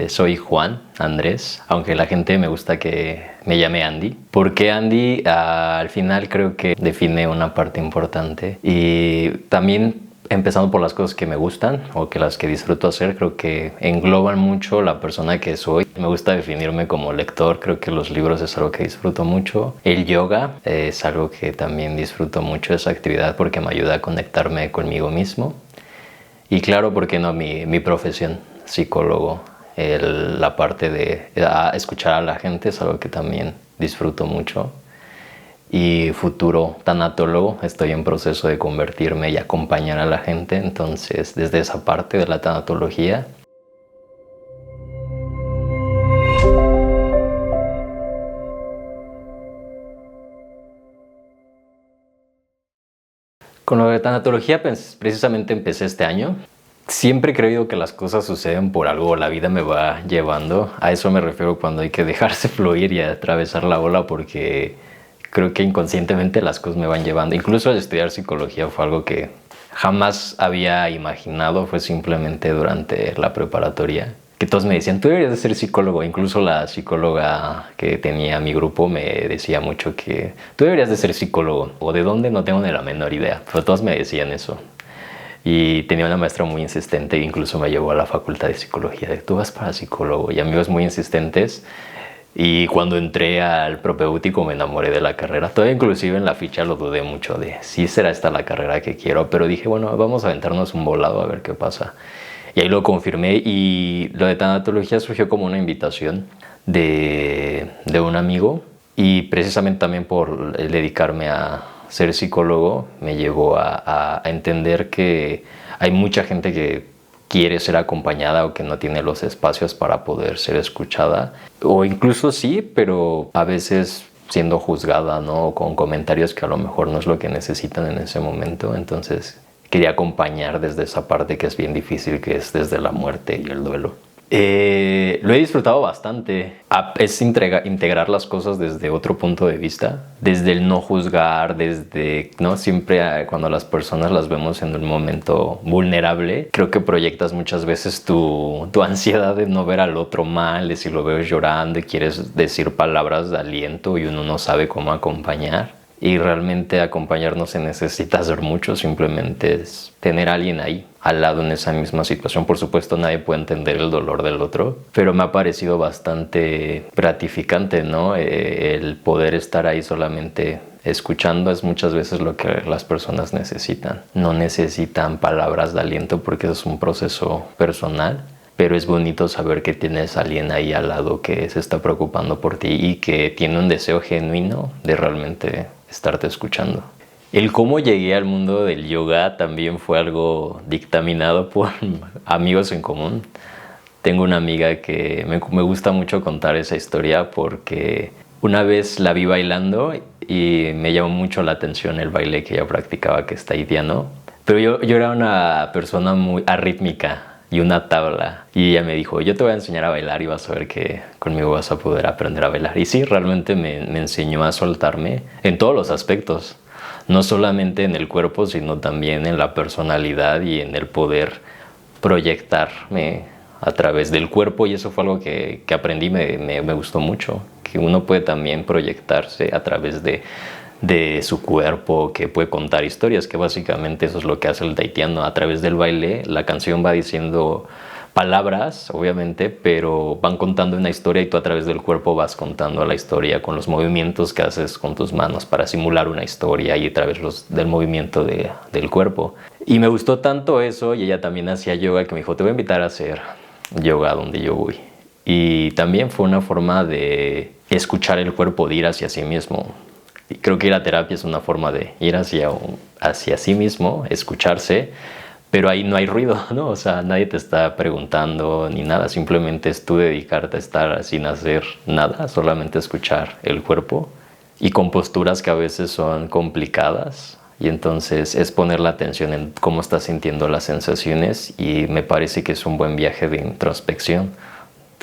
Soy Juan Andrés, aunque la gente me gusta que me llame Andy. Porque Andy al final creo que define una parte importante. Y también empezando por las cosas que me gustan o que las que disfruto hacer, creo que engloban mucho la persona que soy. Me gusta definirme como lector, creo que los libros es algo que disfruto mucho. El yoga es algo que también disfruto mucho, esa actividad, porque me ayuda a conectarme conmigo mismo. Y claro, ¿por qué no mi profesión, psicólogo? La parte de escuchar a la gente es algo que también disfruto mucho. Y futuro tanatólogo, estoy en proceso de convertirme y acompañar a la gente, entonces desde esa parte de la tanatología. Con lo de tanatología precisamente empecé este año. Siempre he creído que las cosas suceden por algo, la vida me va llevando. A eso me refiero cuando hay que dejarse fluir y atravesar la ola, porque creo que inconscientemente las cosas me van llevando. Incluso el estudiar psicología fue algo que jamás había imaginado, fue simplemente durante la preparatoria. Que todos me decían, tú deberías de ser psicólogo. Incluso la psicóloga que tenía mi grupo me decía mucho que tú deberías de ser psicólogo. O de dónde, no tengo ni la menor idea, pero todos me decían eso. Y tenía una maestra muy insistente, incluso me llevó a la facultad de psicología, de tú vas para psicólogo, y amigos muy insistentes. Y cuando entré al propedéutico me enamoré de la carrera. Todavía inclusive en la ficha lo dudé mucho de si será esta la carrera que quiero, pero dije, bueno, vamos a aventarnos un volado a ver qué pasa. Y ahí lo confirmé, y lo de tanatología surgió como una invitación de un amigo, y precisamente también por el dedicarme a ser psicólogo me llevó a entender que hay mucha gente que quiere ser acompañada o que no tiene los espacios para poder ser escuchada, o incluso sí, pero a veces siendo juzgada, ¿no? O con comentarios que a lo mejor no es lo que necesitan en ese momento. Entonces quería acompañar desde esa parte que es bien difícil, que es desde la muerte y el duelo. Lo he disfrutado bastante. Es integrar las cosas desde otro punto de vista, desde el no juzgar, desde, ¿no? Siempre cuando las personas las vemos en un momento vulnerable, creo que proyectas muchas veces tu ansiedad de no ver al otro mal, de si lo ves llorando y quieres decir palabras de aliento y uno no sabe cómo acompañar. Y realmente acompañar no se necesita hacer mucho, simplemente es tener a alguien ahí, al lado en esa misma situación. Por supuesto, nadie puede entender el dolor del otro, pero me ha parecido bastante gratificante, ¿no? El poder estar ahí solamente escuchando es muchas veces lo que las personas necesitan. No necesitan palabras de aliento porque es un proceso personal. Pero es bonito saber que tienes a alguien ahí al lado que se está preocupando por ti y que tiene un deseo genuino de realmente estarte escuchando. El cómo llegué al mundo del yoga también fue algo dictaminado por amigos en común. Tengo una amiga que me gusta mucho contar esa historia porque una vez la vi bailando y me llamó mucho la atención el baile que ella practicaba, que es tahitiano. Pero yo era una persona muy arrítmica y una tabla, y ella me dijo, yo te voy a enseñar a bailar y vas a ver que conmigo vas a poder aprender a bailar. Y sí, realmente me enseñó a soltarme en todos los aspectos, no solamente en el cuerpo, sino también en la personalidad y en el poder proyectarme a través del cuerpo, y eso fue algo que aprendí, me gustó mucho, que uno puede también proyectarse a través de su cuerpo, que puede contar historias, que básicamente eso es lo que hace el tahitiano. A través del baile, la canción va diciendo palabras, obviamente, pero van contando una historia y tú a través del cuerpo vas contando la historia con los movimientos que haces con tus manos para simular una historia y a través del movimiento del cuerpo. Y me gustó tanto eso, y ella también hacía yoga, que me dijo, te voy a invitar a hacer yoga donde yo voy. Y también fue una forma de escuchar el cuerpo, de ir hacia sí mismo. Y creo que ir a terapia es una forma de ir hacia sí mismo, escucharse, pero ahí no hay ruido, ¿no? O sea, nadie te está preguntando ni nada, simplemente es tú dedicarte a estar sin hacer nada, solamente escuchar el cuerpo, y con posturas que a veces son complicadas, y entonces es poner la atención en cómo estás sintiendo las sensaciones, y me parece que es un buen viaje de introspección,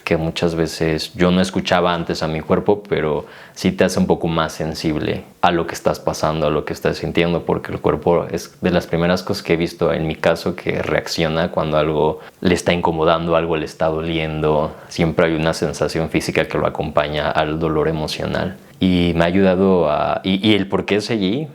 que muchas veces yo no escuchaba antes a mi cuerpo, pero sí te hace un poco más sensible a lo que estás pasando, a lo que estás sintiendo, porque el cuerpo es de las primeras cosas que he visto en mi caso que reacciona cuando algo le está incomodando, algo le está doliendo. Siempre hay una sensación física que lo acompaña al dolor emocional. Y me ha ayudado y el por qué seguí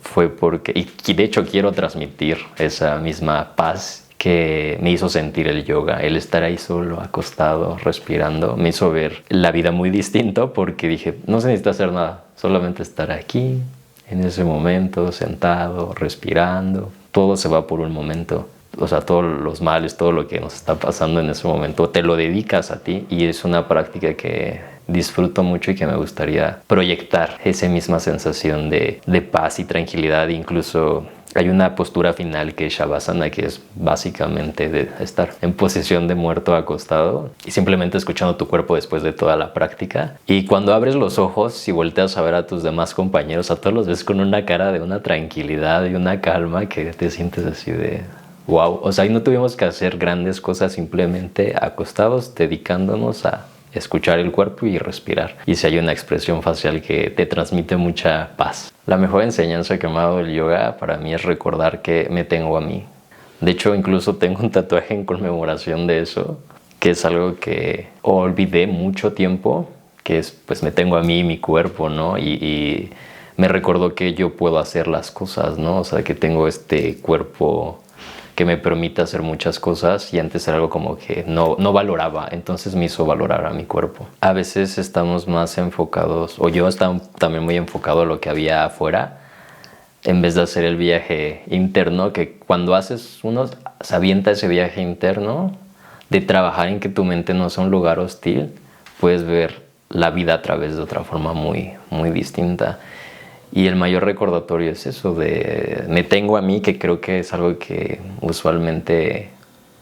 fue porque, y de hecho quiero transmitir esa misma paz que me hizo sentir el yoga. El estar ahí solo, acostado, respirando, me hizo ver la vida muy distinto, porque dije, no se necesita hacer nada, solamente estar aquí, en ese momento, sentado, respirando. Todo se va por un momento. O sea, todos los males, todo lo que nos está pasando en ese momento, te lo dedicas a ti, y es una práctica que disfruto mucho y que me gustaría proyectar esa misma sensación de paz y tranquilidad. Incluso hay una postura final que es Shavasana, que es básicamente de estar en posición de muerto acostado y simplemente escuchando tu cuerpo después de toda la práctica. Y cuando abres los ojos y volteas a ver a tus demás compañeros, a todos los ves con una cara de una tranquilidad y una calma que te sientes así de wow. O sea, y no tuvimos que hacer grandes cosas, simplemente acostados, dedicándonos a escuchar el cuerpo y respirar. Y si hay una expresión facial que te transmite mucha paz. La mejor enseñanza que me ha dado el yoga para mí es recordar que me tengo a mí. De hecho, incluso tengo un tatuaje en conmemoración de eso, que es algo que olvidé mucho tiempo, que es, pues, me tengo a mí, mi cuerpo, ¿no? Y me recordó que yo puedo hacer las cosas, ¿no? O sea, que tengo este cuerpo que me permite hacer muchas cosas, y antes era algo como que no valoraba. Entonces me hizo valorar a mi cuerpo. A veces estamos más enfocados, o yo estaba también muy enfocado a lo que había afuera, en vez de hacer el viaje interno, que cuando haces uno se avienta ese viaje interno de trabajar en que tu mente no sea un lugar hostil, puedes ver la vida a través de otra forma muy, muy distinta. Y el mayor recordatorio es eso de me tengo a mí, que creo que es algo que usualmente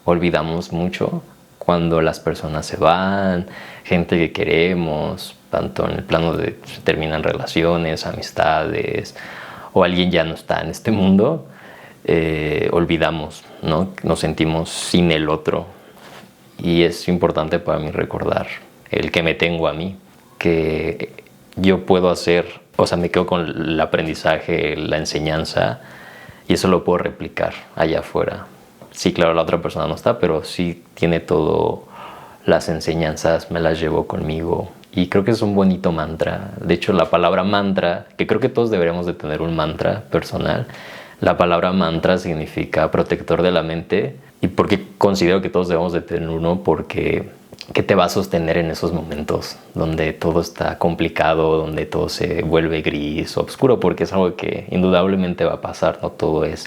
olvidamos mucho cuando las personas se van, gente que queremos, tanto en el plano de terminan relaciones, amistades, o alguien ya no está en este mundo. Olvidamos, ¿no? Nos sentimos sin el otro. Y es importante para mí recordar el que me tengo a mí, que yo puedo hacer. O sea, me quedo con el aprendizaje, la enseñanza, y eso lo puedo replicar allá afuera. Sí, claro, la otra persona no está, pero sí tiene todo, las enseñanzas, me las llevo conmigo. Y creo que es un bonito mantra. De hecho, la palabra mantra, que creo que todos deberíamos de tener un mantra personal. La palabra mantra significa protector de la mente. ¿Y por qué considero que todos debemos de tener uno? Porque que te va a sostener en esos momentos donde todo está complicado, donde todo se vuelve gris o oscuro, porque es algo que indudablemente va a pasar. No todo es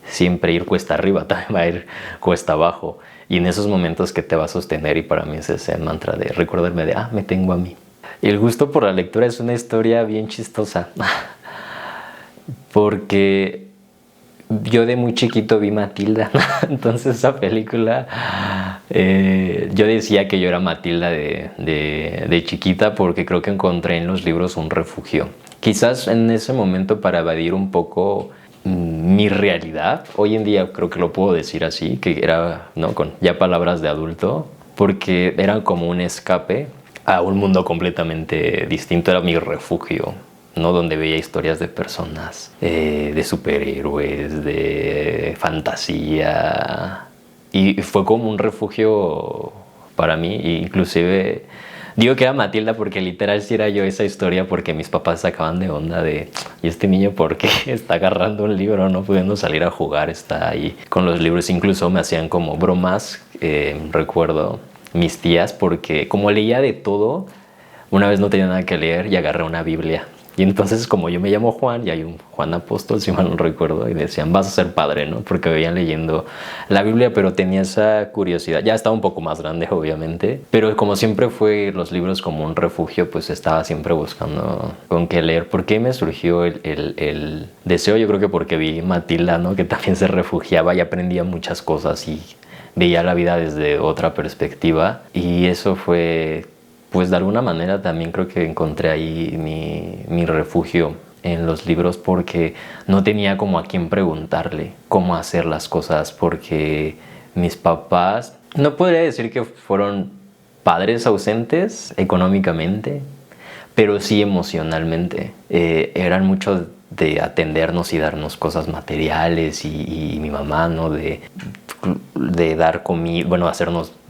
siempre ir cuesta arriba, también va a ir cuesta abajo. Y en esos momentos que te va a sostener, y para mí es ese mantra de recordarme de me tengo a mí. Y el gusto por la lectura es una historia bien chistosa, porque yo de muy chiquito vi Matilda. Entonces esa película, yo decía que yo era Matilda de chiquita, porque creo que encontré en los libros un refugio. Quizás en ese momento para evadir un poco mi realidad. Hoy en día creo que lo puedo decir así, que era, ¿no?, con ya palabras de adulto, porque era como un escape a un mundo completamente distinto. Era mi refugio, ¿no? Donde veía historias de personas, de superhéroes, de fantasía, y fue como un refugio para mí. E inclusive digo que era Matilda porque literal sí era yo esa historia, porque mis papás sacaban de onda de ¿y este niño por qué está agarrando un libro, no pudiendo salir a jugar, está ahí con los libros? Incluso me hacían como bromas, recuerdo mis tías, porque como leía de todo, una vez no tenía nada que leer y agarré una Biblia. Y entonces, como yo me llamo Juan y hay un Juan Apóstol, si mal no recuerdo, y decían, vas a ser padre, ¿no? Porque veían leyendo la Biblia, pero tenía esa curiosidad. Ya estaba un poco más grande, obviamente, pero como siempre fue los libros como un refugio, pues estaba siempre buscando con qué leer. ¿Por qué me surgió el deseo? Yo creo que porque vi Matilda, ¿no?, que también se refugiaba y aprendía muchas cosas y veía la vida desde otra perspectiva. Y eso fue, pues de alguna manera también creo que encontré ahí mi refugio en los libros, porque no tenía como a quién preguntarle cómo hacer las cosas, porque mis papás, no podría decir que fueron padres ausentes económicamente, pero sí emocionalmente. Eran muchos de atendernos y darnos cosas materiales y mi mamá, ¿no? De dar comida, bueno,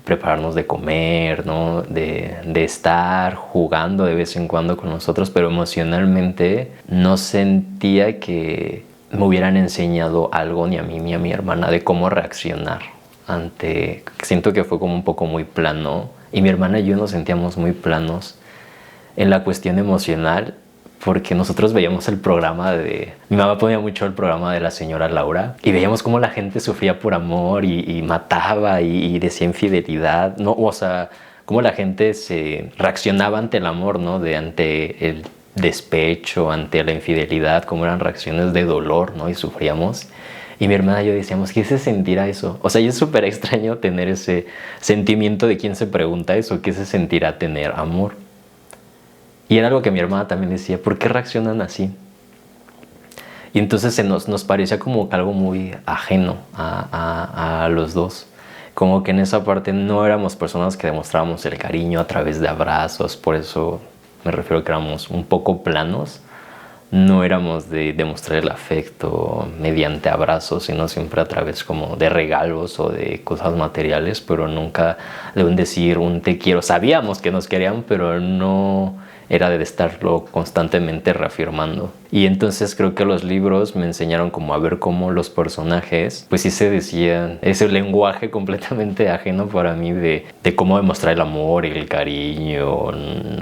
prepararnos de comer, ¿no? De estar jugando de vez en cuando con nosotros, pero emocionalmente no sentía que me hubieran enseñado algo ni a mí ni a mi hermana de cómo reaccionar ante... Siento que fue como un poco muy plano y mi hermana y yo nos sentíamos muy planos en la cuestión emocional porque nosotros veíamos el programa de... Mi mamá ponía mucho el programa de la señora Laura y veíamos cómo la gente sufría por amor y mataba y decía infidelidad, ¿no? O sea, cómo la gente se reaccionaba ante el amor, ¿no? Ante el despecho, ante la infidelidad, cómo eran reacciones de dolor, ¿no? Y sufríamos. Y mi hermana y yo decíamos, ¿qué se sentirá eso? O sea, y es súper extraño tener ese sentimiento de quien se pregunta eso, ¿qué se sentirá tener amor? Y era algo que mi hermana también decía, ¿por qué reaccionan así? Y entonces nos parecía como algo muy ajeno a los dos. Como que en esa parte no éramos personas que demostrábamos el cariño a través de abrazos, por eso me refiero a que éramos un poco planos. No éramos de demostrar el afecto mediante abrazos, sino siempre a través como de regalos o de cosas materiales, pero nunca de un decir un te quiero. Sabíamos que nos querían, pero no era de estarlo constantemente reafirmando. Y entonces creo que los libros me enseñaron como a ver cómo los personajes, pues sí se decían ese lenguaje completamente ajeno para mí de cómo demostrar el amor y el cariño,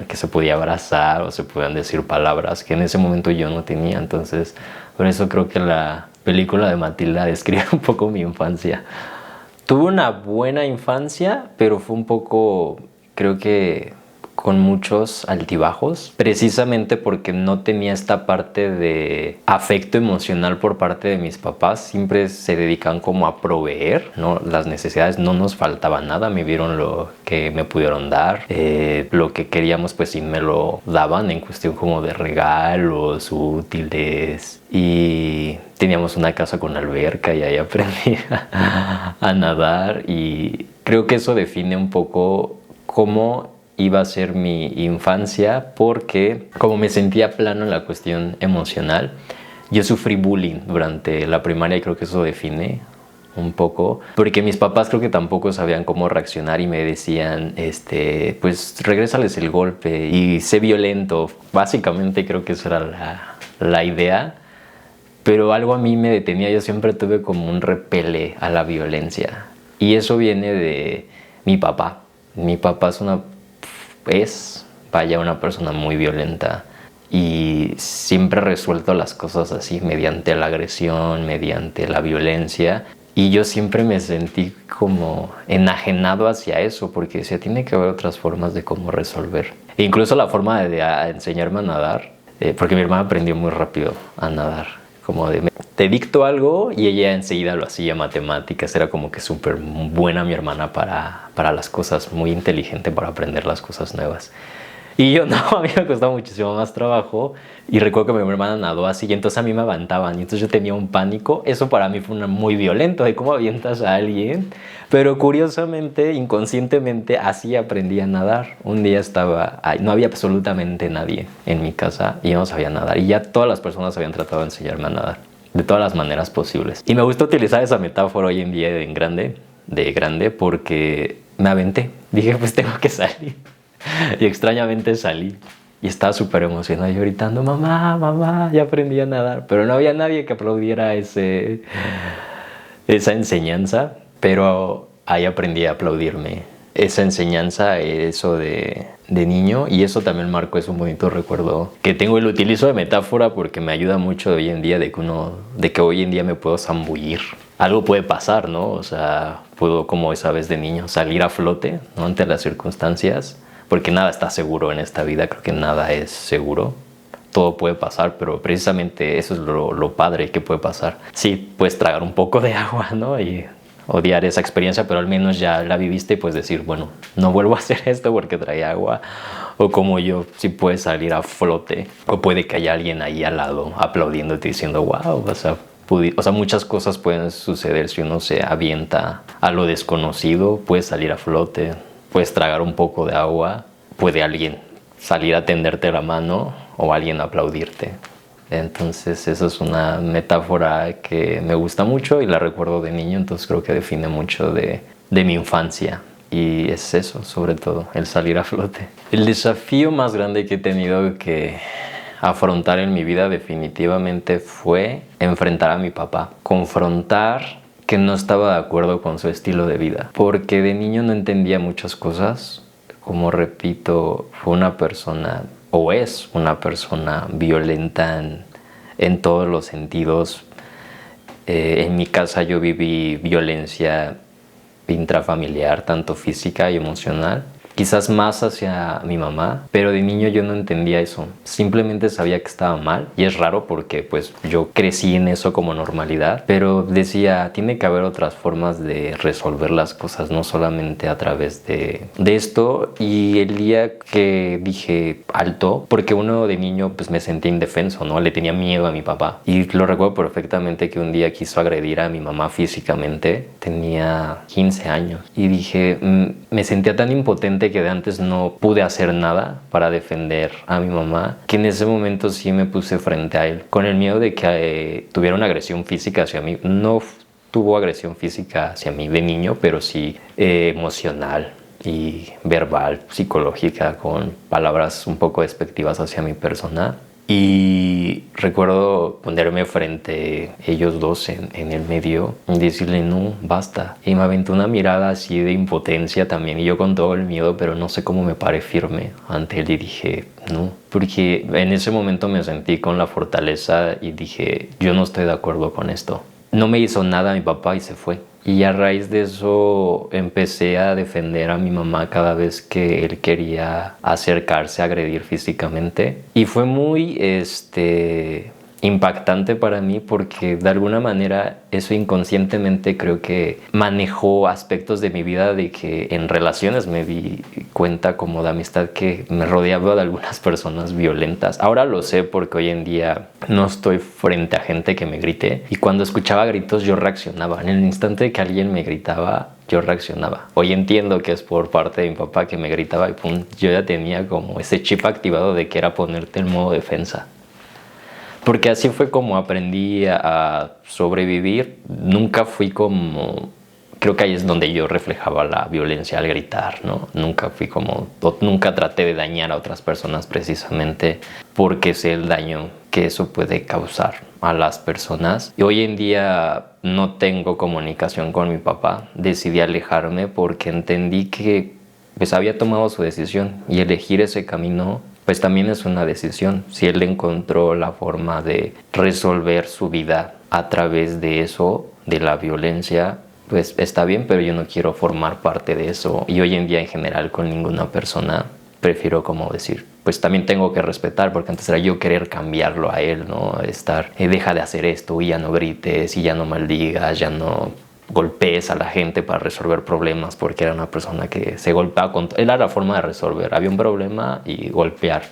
que se podía abrazar o se podían decir palabras que en ese momento yo no tenía. Entonces, por eso creo que la película de Matilda describe un poco mi infancia. Tuve una buena infancia, pero fue un poco, creo que con muchos altibajos, precisamente porque no tenía esta parte de afecto emocional por parte de mis papás. Siempre se dedican como a proveer, ¿no? Las necesidades, no nos faltaba nada, me dieron lo que me pudieron dar, lo que queríamos pues sí me lo daban en cuestión como de regalos, útiles, y teníamos una casa con alberca y ahí aprendí a nadar, y creo que eso define un poco cómo iba a ser mi infancia, porque como me sentía plano en la cuestión emocional, yo sufrí bullying durante la primaria y creo que eso define un poco, porque mis papás creo que tampoco sabían cómo reaccionar y me decían, pues regrésales el golpe y sé violento. Básicamente creo que esa era la idea, pero algo a mí me detenía. Yo siempre tuve como un repele a la violencia y eso viene de mi papá. Mi papá es una persona muy violenta y siempre ha resuelto las cosas así, mediante la agresión, mediante la violencia, y yo siempre me sentí como enajenado hacia eso, porque decía, tiene que haber otras formas de cómo resolver. E incluso la forma de enseñarme a nadar, porque mi hermana aprendió muy rápido a nadar, como de te dicto algo y ella enseguida lo hacía, matemáticas. Era como que súper buena mi hermana para las cosas, muy inteligente para aprender las cosas nuevas. Y yo no, a mí me costaba muchísimo más trabajo, y recuerdo que mi hermana nadó así y entonces a mí me avantaban y entonces yo tenía un pánico. Eso para mí fue muy violento, de cómo avientas a alguien, pero curiosamente, inconscientemente así aprendí a nadar. Un día estaba ahí, no había absolutamente nadie en mi casa y yo no sabía nadar, y ya todas las personas habían tratado de enseñarme a nadar de todas las maneras posibles, y me gusta utilizar esa metáfora hoy en día de grande, porque me aventé, dije pues tengo que salir. Y extrañamente salí y estaba súper emocionado y gritando, mamá, mamá, ya aprendí a nadar. Pero no había nadie que aplaudiera esa enseñanza, pero ahí aprendí a aplaudirme esa enseñanza, eso de niño, y eso también marcó, es un bonito recuerdo que tengo y lo utilizo de metáfora porque me ayuda mucho hoy en día de que hoy en día me puedo zambullir. Algo puede pasar, ¿no? O sea, puedo, como esa vez de niño, salir a flote, ¿no? Ante las circunstancias, porque nada está seguro en esta vida, creo que nada es seguro. Todo puede pasar, pero precisamente eso es lo padre que puede pasar. Sí, puedes tragar un poco de agua, ¿no? Y odiar esa experiencia, pero al menos ya la viviste y puedes decir, bueno, no vuelvo a hacer esto porque trae agua. O como yo, sí puedes salir a flote. O puede que haya alguien ahí al lado aplaudiéndote diciendo, wow, o sea, muchas cosas pueden suceder si uno se avienta a lo desconocido, puede salir a flote. puedes tragar un poco de agua, puede alguien salir a tenderte la mano o alguien aplaudirte. Entonces eso es una metáfora que me gusta mucho y la recuerdo de niño, entonces creo que define mucho de mi infancia. Y es eso, sobre todo, el salir a flote. El desafío más grande que he tenido que afrontar en mi vida definitivamente fue enfrentar a mi papá. Confrontar que no estaba de acuerdo con su estilo de vida. Porque de niño no entendía muchas cosas. Como repito, fue una persona, o es una persona violenta en todos los sentidos. En mi casa yo viví violencia intrafamiliar, tanto física y emocional. Quizás más hacia mi mamá, pero de niño yo no entendía eso. Simplemente sabía que estaba mal y es raro porque pues yo crecí en eso como normalidad, pero decía, tiene que haber otras formas de resolver las cosas, no solamente a través de esto. Y el día que dije alto, porque uno de niño pues me sentía indefenso, ¿no? Le tenía miedo a mi papá. Y lo recuerdo perfectamente que un día quiso agredir a mi mamá físicamente. Tenía 15 años y dije, me sentía tan impotente que de antes no pude hacer nada para defender a mi mamá, que en ese momento sí me puse frente a él, con el miedo de que tuviera una agresión física hacia mí. No tuvo agresión física hacia mí de niño, pero sí emocional y verbal, psicológica, con palabras un poco despectivas hacia mi persona. Y recuerdo ponerme frente a ellos dos en el medio y decirle, no, basta. Y me aventó una mirada así de impotencia también, y yo con todo el miedo, pero no sé cómo me paré firme ante él y dije, no. Porque en ese momento me sentí con la fortaleza y dije, yo no estoy de acuerdo con esto. No me hizo nada mi papá y se fue. Y a raíz de eso empecé a defender a mi mamá cada vez que él quería acercarse a agredir físicamente. Y fue muy impactante para mí porque de alguna manera eso inconscientemente creo que manejó aspectos de mi vida, de que en relaciones me di cuenta como de amistad que me rodeaba de algunas personas violentas. Ahora lo sé porque hoy en día no estoy frente a gente que me grite, y cuando escuchaba gritos yo reaccionaba. En el instante que alguien me gritaba, yo reaccionaba. Hoy entiendo que es por parte de mi papá que me gritaba y pum, yo ya tenía como ese chip activado de que era ponerte en modo defensa. Porque así fue como aprendí a sobrevivir. Nunca fui como... Creo que ahí es donde yo reflejaba la violencia al gritar, ¿no? Nunca fui como... Nunca traté de dañar a otras personas precisamente porque sé el daño que eso puede causar a las personas. Y hoy en día no tengo comunicación con mi papá. Decidí alejarme porque entendí que pues había tomado su decisión, y elegir ese camino pues también es una decisión. Si él encontró la forma de resolver su vida a través de eso, de la violencia, pues está bien, pero yo no quiero formar parte de eso. Y hoy en día en general con ninguna persona prefiero como decir, pues también tengo que respetar, porque antes era yo querer cambiarlo a él, ¿no? Estar, deja de hacer esto, y ya no grites, y ya no maldigas, ya no golpees a la gente para resolver problemas, porque era una persona que se golpeaba con... Era la forma de resolver, había un problema y golpear.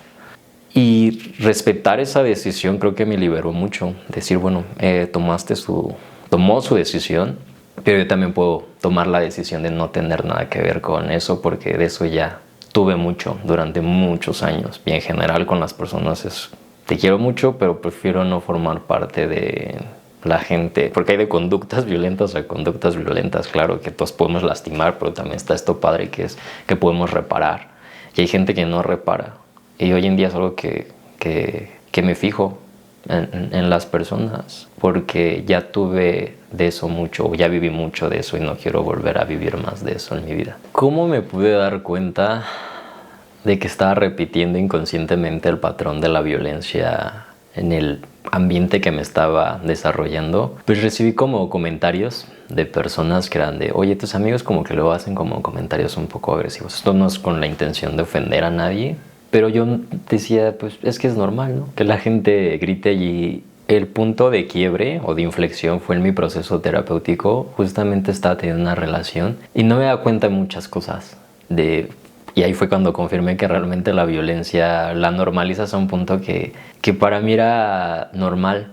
Y respetar esa decisión creo que me liberó mucho. Decir, bueno, tomó su decisión, pero yo también puedo tomar la decisión de no tener nada que ver con eso, porque de eso ya tuve mucho durante muchos años. Y en general con las personas es, te quiero mucho, pero prefiero no formar parte de la gente, porque hay de conductas violentas a conductas violentas. Claro que todos podemos lastimar, pero también está esto padre que es que podemos reparar, y hay gente que no repara. Y hoy en día es algo que me fijo en las personas, porque ya tuve de eso mucho, ya viví mucho de eso y no quiero volver a vivir más de eso en mi vida. ¿Cómo me pude dar cuenta de que estaba repitiendo inconscientemente el patrón de la violencia en el ambiente que me estaba desarrollando? Pues recibí como comentarios de personas que eran de, oye, tus amigos como que luego hacen como comentarios un poco agresivos. Esto no es con la intención de ofender a nadie, pero yo decía, pues es que es normal, ¿no? Que la gente grite. Y el punto de quiebre o de inflexión fue en mi proceso terapéutico. Justamente estaba teniendo una relación y no me daba cuenta de muchas cosas. Y ahí fue cuando confirmé que realmente la violencia la normalizas a un punto que para mí era normal.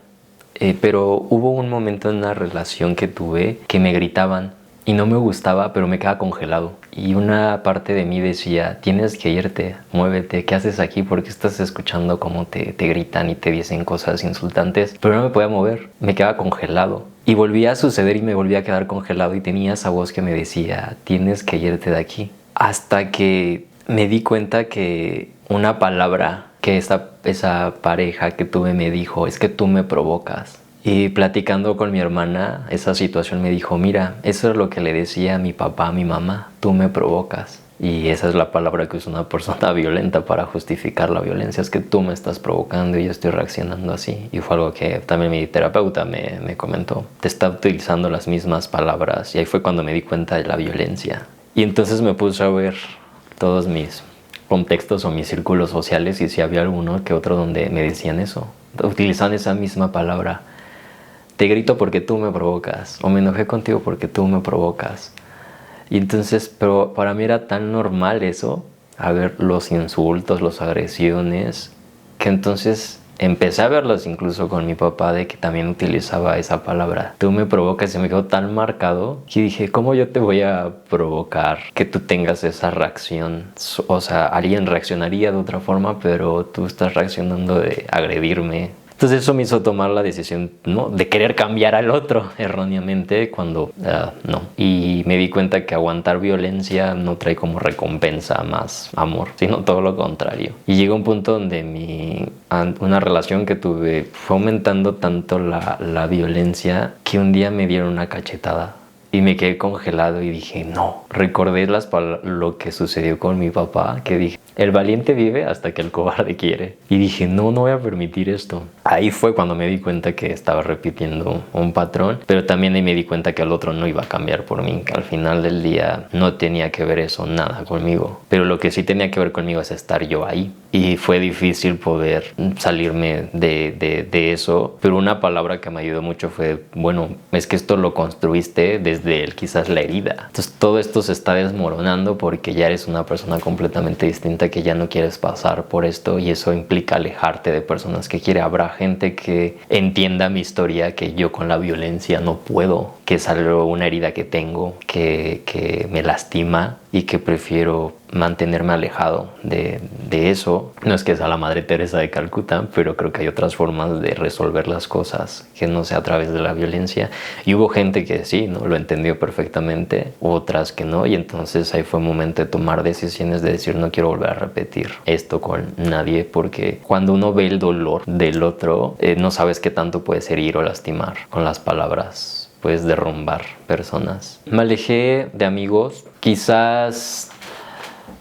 Pero hubo un momento en una relación que tuve que me gritaban. y no me gustaba, pero me quedaba congelado. Y una parte de mí decía, tienes que irte, muévete, ¿qué haces aquí? ¿Por qué estás escuchando cómo te gritan y te dicen cosas insultantes? Pero no me podía mover, me quedaba congelado. Y volvía a suceder y me volvía a quedar congelado y tenía esa voz que me decía, tienes que irte de aquí. Hasta que me di cuenta que una palabra que esa pareja que tuve me dijo, es que tú me provocas. Y platicando con mi hermana, esa situación me dijo, mira, eso es lo que le decía a mi papá, a mi mamá, tú me provocas. Y esa es la palabra que usa una persona violenta para justificar la violencia, es que tú me estás provocando y yo estoy reaccionando así. Y fue algo que también mi terapeuta me comentó, te está utilizando las mismas palabras. Y ahí fue cuando me di cuenta de la violencia. Y entonces me puse a ver todos mis contextos o mis círculos sociales y si había alguno que otro donde me decían eso, utilizan esa misma palabra. Te grito porque tú me provocas, o me enojé contigo porque tú me provocas. Y entonces, pero para mí era tan normal eso, a ver los insultos, las agresiones, que entonces empecé a verlos incluso con mi papá, de que también utilizaba esa palabra. Tú me provocas y me quedó tan marcado que dije, ¿cómo yo te voy a provocar que tú tengas esa reacción? O sea, alguien reaccionaría de otra forma, pero tú estás reaccionando de agredirme. Entonces eso me hizo tomar la decisión, ¿no?, de querer cambiar al otro erróneamente cuando no. Y me di cuenta que aguantar violencia no trae como recompensa más amor, sino todo lo contrario. Y llegó un punto donde una relación que tuve fue aumentando tanto la violencia que un día me dieron una cachetada. Y me quedé congelado y dije, no. Recordé lo que sucedió con mi papá, que dije, el valiente vive hasta que el cobarde quiere. Y dije, no voy a permitir esto. Ahí fue cuando me di cuenta que estaba repitiendo un patrón, pero también ahí me di cuenta que el otro no iba a cambiar por mí, que al final del día no tenía que ver eso nada conmigo. Pero lo que sí tenía que ver conmigo es estar yo ahí. Y fue difícil poder salirme de eso, pero una palabra que me ayudó mucho fue, bueno, es que esto lo construiste desde quizás la herida. Entonces todo esto se está desmoronando porque ya eres una persona completamente distinta, que ya no quieres pasar por esto, y eso implica alejarte de personas que quiere. Habrá gente que entienda mi historia, que yo con la violencia no puedo, que es algo, una herida que tengo, que me lastima y que prefiero mantenerme alejado de eso. No es que sea la Madre Teresa de Calcuta, pero creo que hay otras formas de resolver las cosas que no sea a través de la violencia. Y hubo gente que sí, ¿no?, lo entendió perfectamente, otras que no, y entonces ahí fue el momento de tomar decisiones, de decir, no quiero volver a repetir esto con nadie, porque cuando uno ve el dolor del otro, no sabes qué tanto puedes herir o lastimar con las palabras. Puedes derrumbar personas. Me alejé de amigos, quizás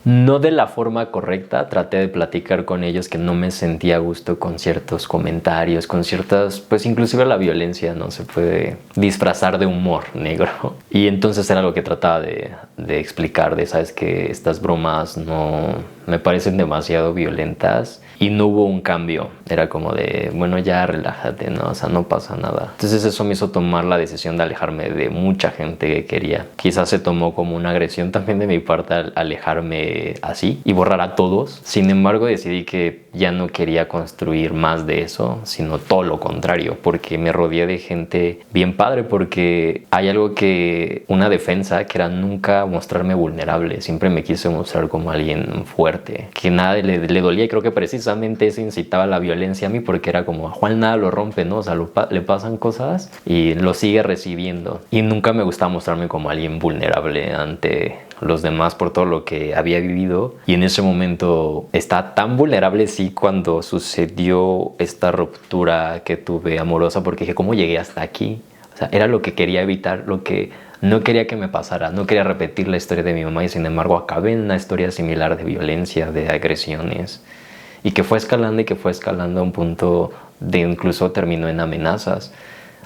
no de la forma correcta. Traté de platicar con ellos que no me sentía a gusto con ciertos comentarios, con ciertas, pues inclusive la violencia no se puede disfrazar de humor negro. Y entonces era lo que trataba de explicar, de sabes que estas bromas no me parecen demasiado violentas. Y no hubo un cambio, era como de, bueno, ya relájate, ¿no? O sea, no pasa nada. Entonces eso me hizo tomar la decisión de alejarme de mucha gente que quería. Quizás se tomó como una agresión también de mi parte al alejarme así y borrar a todos. Sin embargo, decidí que ya no quería construir más de eso, sino todo lo contrario, porque me rodeé de gente bien padre, porque hay algo que, una defensa, que era nunca mostrarme vulnerable. Siempre me quise mostrar como alguien fuerte, que nada le dolía, y creo que precisamente eso incitaba la violencia a mí, porque era como, a Juan nada lo rompe, ¿no? O sea, le pasan cosas y lo sigue recibiendo. Y nunca me gustaba mostrarme como alguien vulnerable ante los demás por todo lo que había vivido. Y en ese momento estaba tan vulnerable, sí, cuando sucedió esta ruptura que tuve amorosa, porque dije, ¿cómo llegué hasta aquí? O sea, era lo que quería evitar, lo que no quería que me pasara. No quería repetir la historia de mi mamá, y sin embargo acabé en una historia similar de violencia, de agresiones, y que fue escalando y que fue escalando a un punto de incluso terminó en amenazas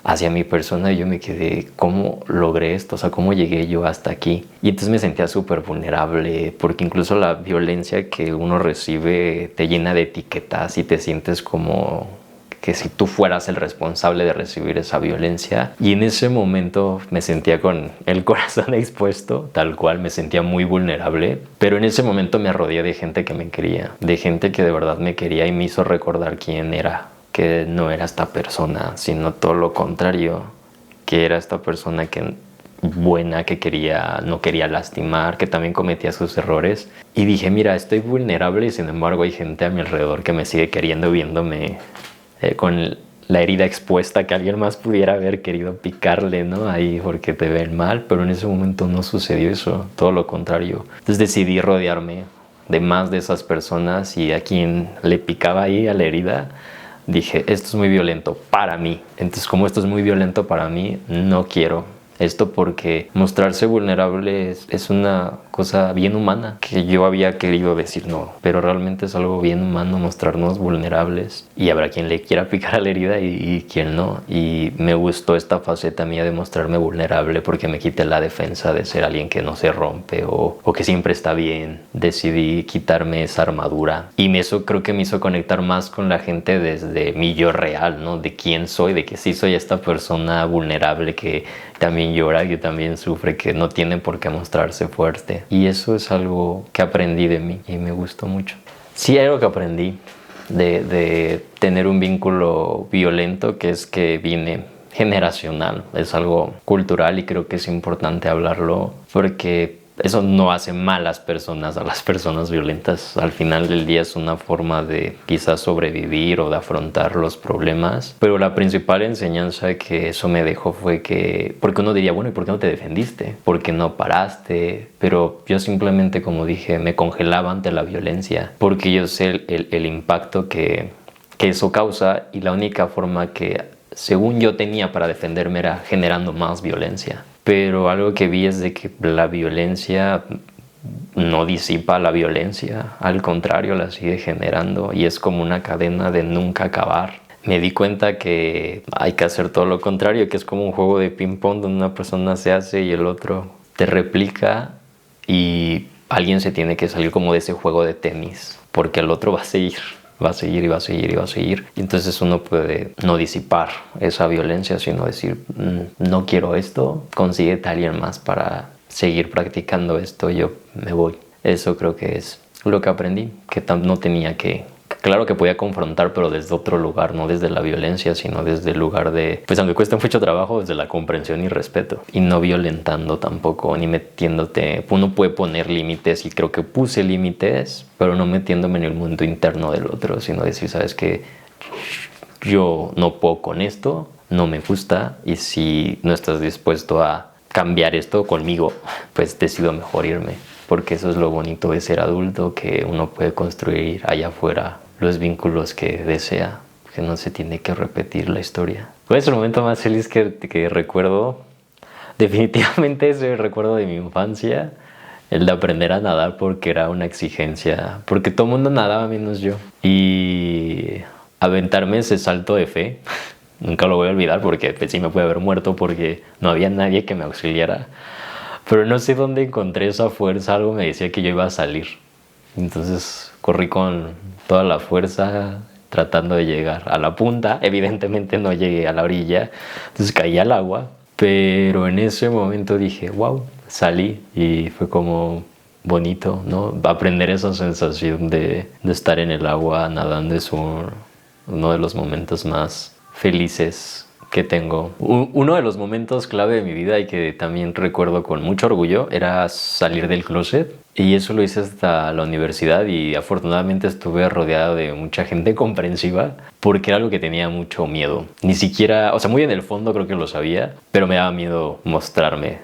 hacia mi persona. Y yo me quedé, ¿cómo logré esto? O sea, ¿cómo llegué yo hasta aquí? Y entonces me sentía súper vulnerable, porque incluso la violencia que uno recibe te llena de etiquetas y te sientes como que si tú fueras el responsable de recibir esa violencia. Y en ese momento me sentía con el corazón expuesto, tal cual, me sentía muy vulnerable. Pero en ese momento me rodeé de gente que me quería, de gente que de verdad me quería, y me hizo recordar quién era, que no era esta persona, sino todo lo contrario, que era esta persona que buena, que no quería lastimar, que también cometía sus errores. Y dije, mira, estoy vulnerable y sin embargo hay gente a mi alrededor que me sigue queriendo viéndome con la herida expuesta, que alguien más pudiera haber querido picarle, ¿no? Ahí porque te ven mal, pero en ese momento no sucedió eso, todo lo contrario. Entonces decidí rodearme de más de esas personas, y a quien le picaba ahí a la herida, dije, esto es muy violento para mí. Entonces, como esto es muy violento para mí, no quiero esto, porque mostrarse vulnerable es una cosa bien humana, que yo había querido decir no, pero realmente es algo bien humano mostrarnos vulnerables, y habrá quien le quiera picar a la herida y quien no. Y me gustó esta faceta mía de mostrarme vulnerable porque me quité la defensa de ser alguien que no se rompe o que siempre está bien. Decidí quitarme esa armadura, y eso creo que me hizo conectar más con la gente desde mi yo real, ¿no? De quién soy, de que sí soy esta persona vulnerable que también llora, que también sufre, que no tiene por qué mostrarse fuerte. Y eso es algo que aprendí de mí y me gustó mucho. Sí, hay algo que aprendí de tener un vínculo violento, que es que viene generacional, es algo cultural, y creo que es importante hablarlo porque eso no hace malas personas a las personas violentas. Al final del día es una forma de quizás sobrevivir o de afrontar los problemas. Pero la principal enseñanza que eso me dejó fue que, porque uno diría, bueno, ¿y por qué no te defendiste? ¿Por qué no paraste? Pero yo simplemente, como dije, me congelaba ante la violencia, porque yo sé el impacto que eso causa, y la única forma que, según yo, tenía para defenderme era generando más violencia. Pero algo que vi es de que la violencia no disipa la violencia, al contrario, la sigue generando, y es como una cadena de nunca acabar. Me di cuenta que hay que hacer todo lo contrario, que es como un juego de ping pong donde una persona se hace y el otro te replica, y alguien se tiene que salir como de ese juego de tenis, porque el otro va a seguir. Va a seguir y va a seguir y va a seguir. Y entonces uno puede no disipar esa violencia, sino decir, no quiero esto, consíguete a alguien más para seguir practicando esto, yo me voy. Eso creo que es lo que aprendí, que no tenía que... Claro que podía confrontar, pero desde otro lugar, no desde la violencia, sino desde el lugar de, pues aunque cueste mucho trabajo, desde la comprensión y respeto. Y no violentando tampoco, ni metiéndote. Uno puede poner límites, y creo que puse límites, pero no metiéndome en el mundo interno del otro, sino decir, ¿sabes qué? Yo no puedo con esto, no me gusta, y si no estás dispuesto a cambiar esto conmigo, pues decido mejor irme. Porque eso es lo bonito de ser adulto, que uno puede construir allá afuera los vínculos que desea, que no se tiene que repetir la historia. ¿Cuál es el momento más feliz que recuerdo? Definitivamente es el recuerdo de mi infancia, el de aprender a nadar, porque era una exigencia, porque todo el mundo nadaba menos yo. Y aventarme ese salto de fe, nunca lo voy a olvidar, porque pues, sí me puede haber muerto porque no había nadie que me auxiliara. Pero no sé dónde encontré esa fuerza, algo me decía que yo iba a salir. Entonces corrí con toda la fuerza tratando de llegar a la punta. Evidentemente no llegué a la orilla, entonces caí al agua. Pero en ese momento dije, wow, salí, y fue como bonito, ¿no? Aprender esa sensación de estar en el agua nadando es uno de los momentos más felices que tengo. Uno de los momentos clave de mi vida, y que también recuerdo con mucho orgullo, era salir del closet, y eso lo hice hasta la universidad, y afortunadamente estuve rodeado de mucha gente comprensiva, porque era algo que tenía mucho miedo. Ni siquiera, o sea, muy en el fondo creo que lo sabía, pero me daba miedo mostrarme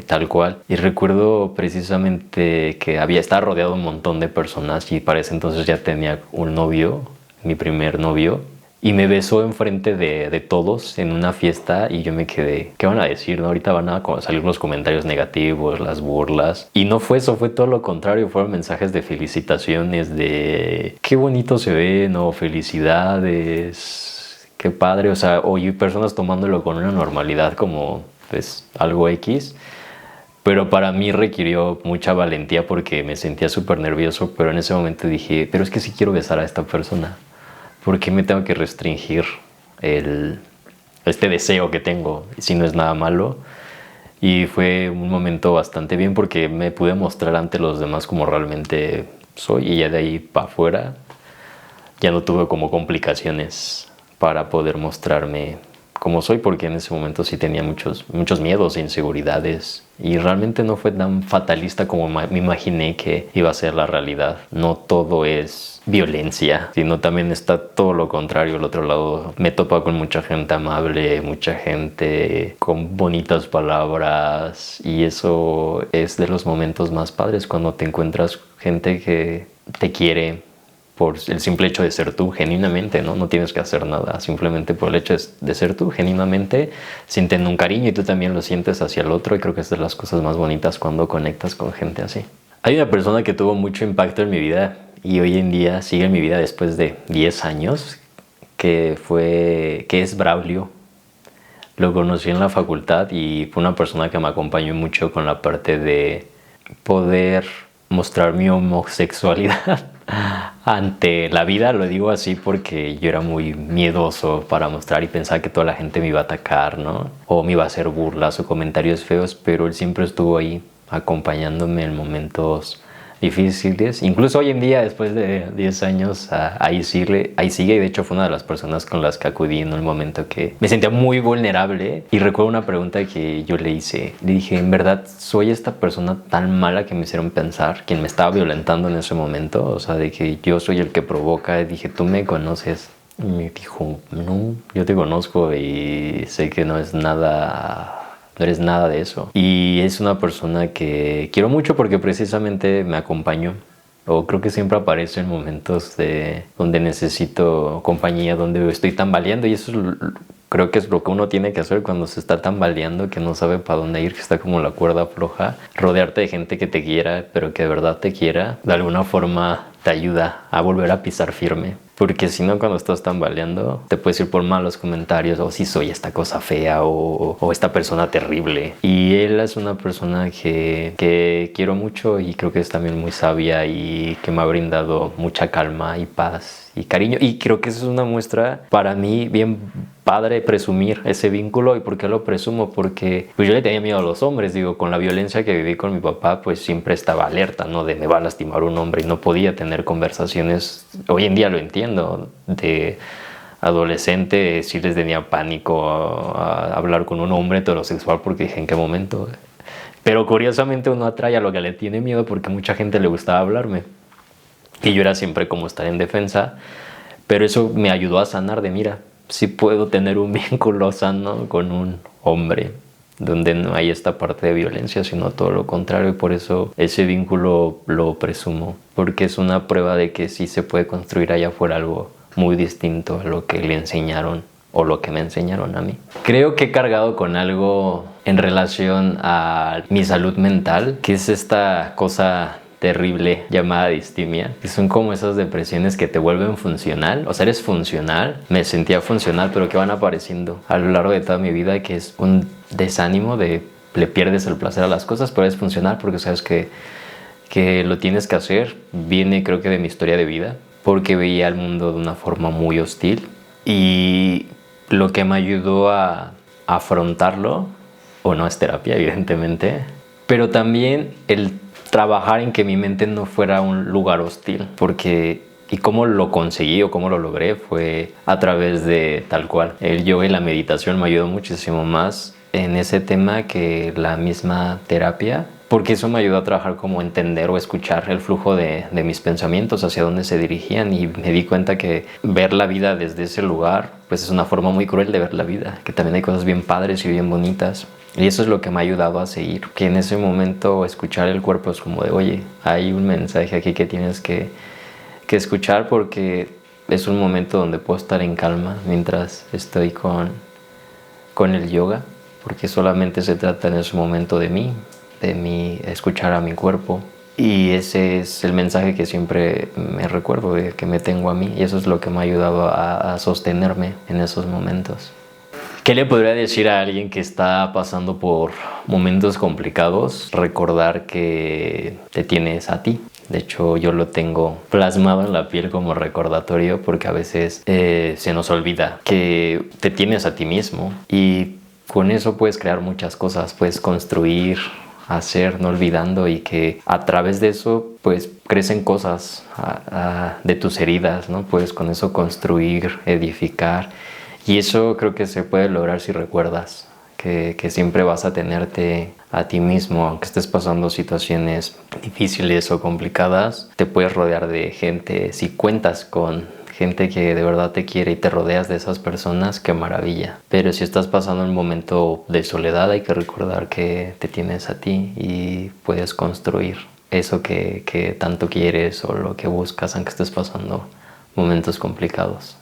tal cual. Y recuerdo precisamente que estaba rodeado de un montón de personas, y para ese entonces ya tenía un novio, mi primer novio, y me besó enfrente de todos en una fiesta, y yo me quedé, ¿qué van a decir? ¿No? Ahorita van a salir los comentarios negativos, las burlas. Y no fue eso, fue todo lo contrario. Fueron mensajes de felicitaciones, de qué bonito se ve, ¿no? Felicidades, qué padre. O sea, oí personas tomándolo con una normalidad como pues algo X. Pero para mí requirió mucha valentía, porque me sentía súper nervioso. Pero en ese momento dije, pero es que sí quiero besar a esta persona. ¿Por qué me tengo que restringir este deseo que tengo si no es nada malo? Y fue un momento bastante bien, porque me pude mostrar ante los demás como realmente soy, y ya de ahí para afuera ya no tuve como complicaciones para poder mostrarme como soy, porque en ese momento sí tenía muchos miedos e inseguridades y realmente no fue tan fatalista como me imaginé que iba a ser la realidad. No todo es violencia, sino también está todo lo contrario. Al otro lado me topa con mucha gente amable, mucha gente con bonitas palabras, y eso es de los momentos más padres, cuando te encuentras gente que te quiere por el simple hecho de ser tú genuinamente, ¿no? No tienes que hacer nada, simplemente por el hecho de ser tú genuinamente, sienten un cariño y tú también lo sientes hacia el otro, y creo que es de las cosas más bonitas cuando conectas con gente así. Hay una persona que tuvo mucho impacto en mi vida y hoy en día sigue en mi vida después de 10 años, que es Braulio. Lo conocí en la facultad y fue una persona que me acompañó mucho con la parte de poder mostrar mi homosexualidad ante la vida. Lo digo así porque yo era muy miedoso para mostrar y pensaba que toda la gente me iba a atacar, ¿no? O me iba a hacer burlas o comentarios feos, pero él siempre estuvo ahí acompañándome en momentos difíciles. Incluso hoy en día, después de 10 años, ahí sigue. Y de hecho fue una de las personas con las que acudí en un momento que me sentía muy vulnerable. Y recuerdo una pregunta que yo le hice. Le dije, ¿en verdad soy esta persona tan mala que me hicieron pensar? Quien me estaba violentando en ese momento. O sea, de que yo soy el que provoca. Y dije, ¿tú me conoces? Y me dijo, no, yo te conozco y sé que no eres nada de eso. Y es una persona que quiero mucho porque precisamente me acompañó. O creo que siempre aparece en momentos donde necesito compañía, donde estoy tambaleando. Y eso creo que es lo que uno tiene que hacer cuando se está tambaleando, que no sabe para dónde ir, que está como la cuerda floja. Rodearte de gente que te quiera, pero que de verdad te quiera, de alguna forma te ayuda a volver a pisar firme. Porque si no, cuando estás tambaleando, te puedes ir por malos comentarios, o si soy esta cosa fea, o esta persona terrible. Y él es una persona que quiero mucho, y creo que es también muy sabia y que me ha brindado mucha calma y paz y cariño. Y creo que eso es una muestra para mí bien padre, presumir ese vínculo. ¿Y por qué lo presumo? Porque pues yo le tenía miedo a los hombres, digo, con la violencia que viví con mi papá, pues siempre estaba alerta, ¿no? De me va a lastimar un hombre, y no podía tener conversaciones. Hoy en día lo entiendo, de adolescente sí les tenía pánico a hablar con un hombre heterosexual, porque dije, ¿en qué momento? Pero curiosamente uno atrae a lo que le tiene miedo, porque mucha gente le gustaba hablarme. Y yo era siempre como estar en defensa, pero eso me ayudó a sanar de, mira, sí puedo tener un vínculo sano con un hombre, donde no hay esta parte de violencia, sino todo lo contrario. Y por eso ese vínculo lo presumo, porque es una prueba de que sí se puede construir allá afuera algo muy distinto a lo que le enseñaron o lo que me enseñaron a mí. Creo que he cargado con algo en relación a mi salud mental, que es esta cosa terrible llamada distimia, que son como esas depresiones que te vuelven funcional. O sea, eres funcional, me sentía funcional, pero que van apareciendo a lo largo de toda mi vida, que es un desánimo de le pierdes el placer a las cosas, pero eres funcional porque sabes que lo tienes que hacer. Viene, creo que, de mi historia de vida, porque veía el mundo de una forma muy hostil, y lo que me ayudó a afrontarlo, o no es terapia, evidentemente, pero también el trabajar en que mi mente no fuera un lugar hostil, y cómo lo conseguí o cómo lo logré fue a través de tal cual el yoga y la meditación. Me ayudó muchísimo más en ese tema que la misma terapia, porque eso me ayudó a trabajar como entender o escuchar el flujo de mis pensamientos, hacia dónde se dirigían, y me di cuenta que ver la vida desde ese lugar pues es una forma muy cruel de ver la vida, que también hay cosas bien padres y bien bonitas. Y eso es lo que me ha ayudado a seguir, que en ese momento escuchar el cuerpo es como de, oye, hay un mensaje aquí que tienes que escuchar, porque es un momento donde puedo estar en calma mientras estoy con el yoga, porque solamente se trata en ese momento de mí escuchar a mi cuerpo. Y ese es el mensaje que siempre me recuerdo, de que me tengo a mí, y eso es lo que me ha ayudado a sostenerme en esos momentos. ¿Qué le podría decir a alguien que está pasando por momentos complicados? Recordar que te tienes a ti. De hecho, yo lo tengo plasmado en la piel como recordatorio, porque a veces se nos olvida que te tienes a ti mismo, y con eso puedes crear muchas cosas, puedes construir, hacer, no olvidando, y que a través de eso pues crecen cosas de tus heridas, ¿no? Puedes con eso construir, edificar. Y eso creo que se puede lograr si recuerdas que siempre vas a tenerte a ti mismo, aunque estés pasando situaciones difíciles o complicadas, te puedes rodear de gente, si cuentas con gente que de verdad te quiere y te rodeas de esas personas, qué maravilla. Pero si estás pasando un momento de soledad, hay que recordar que te tienes a ti y puedes construir eso que tanto quieres o lo que buscas, aunque estés pasando momentos complicados.